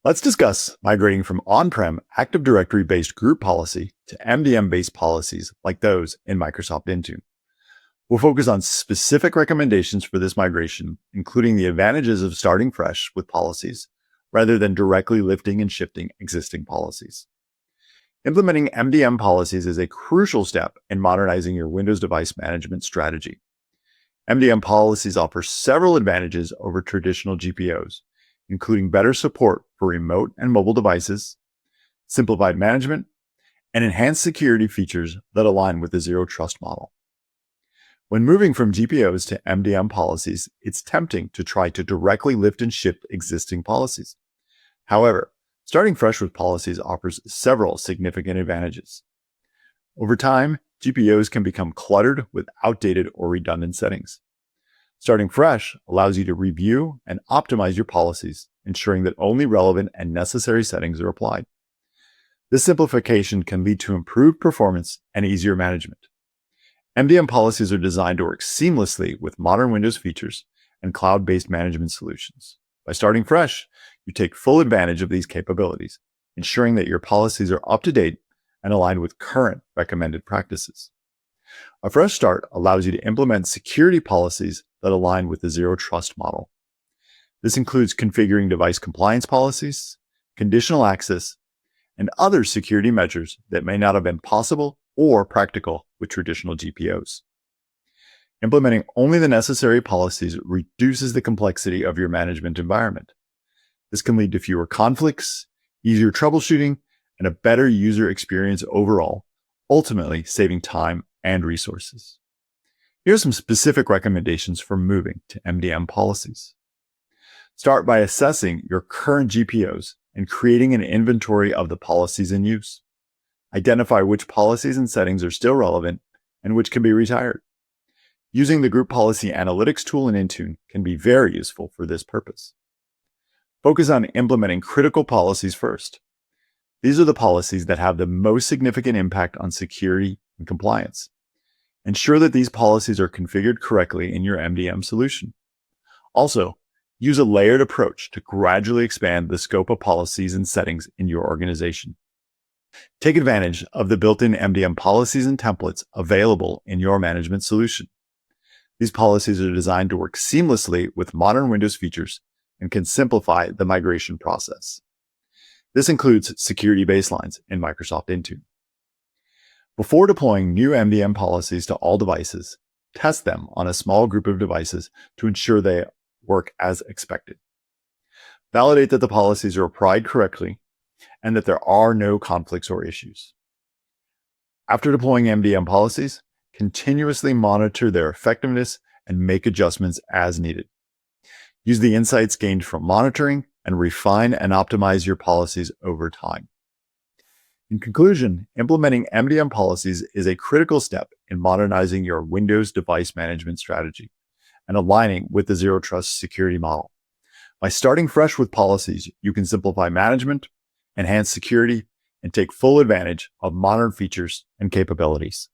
Let's discuss migrating from on-prem Active Directory-based group policy to MDM-based policies like those in Microsoft Intune. We'll focus on specific recommendations for this migration, including the advantages of starting fresh with policies, rather than directly lifting and shifting existing policies. Implementing MDM policies is a crucial step in modernizing your Windows device management strategy. MDM policies offer several advantages over traditional GPOs, including better support for remote and mobile devices, simplified management, and enhanced security features that align with the zero trust model. When moving from GPOs to MDM policies, it's tempting to try to directly lift and shift existing policies. However, starting fresh with policies offers several significant advantages. Over time, GPOs can become cluttered with outdated or redundant settings. Starting fresh allows you to review and optimize your policies, ensuring that only relevant and necessary settings are applied. This simplification can lead to improved performance and easier management. MDM policies are designed to work seamlessly with modern Windows features and cloud-based management solutions. By starting fresh, you take full advantage of these capabilities, ensuring that your policies are up to date and aligned with current recommended practices. A fresh start allows you to implement security policies that align with the zero trust model. This includes configuring device compliance policies, conditional access, and other security measures that may not have been possible or practical with traditional GPOs. Implementing only the necessary policies reduces the complexity of your management environment. This can lead to fewer conflicts, easier troubleshooting, and a better user experience overall, ultimately saving time and resources. Here are some specific recommendations for moving to MDM policies. Start by assessing your current GPOs and creating an inventory of the policies in use. Identify which policies and settings are still relevant and which can be retired. Using the Group Policy Analytics tool in Intune can be very useful for this purpose. Focus on implementing critical policies first. These are the policies that have the most significant impact on security and compliance. Ensure that these policies are configured correctly in your MDM solution. Also, use a layered approach to gradually expand the scope of policies and settings in your organization. Take advantage of the built-in MDM policies and templates available in your management solution. These policies are designed to work seamlessly with modern Windows features and can simplify the migration process. This includes security baselines in Microsoft Intune. Before deploying new MDM policies to all devices, test them on a small group of devices to ensure they work as expected. Validate that the policies are applied correctly and that there are no conflicts or issues. After deploying MDM policies, continuously monitor their effectiveness and make adjustments as needed. Use the insights gained from monitoring and refine and optimize your policies over time. In conclusion, implementing MDM policies is a critical step in modernizing your Windows device management strategy and aligning with the zero trust security model. By starting fresh with policies, you can simplify management, enhance security, and take full advantage of modern features and capabilities.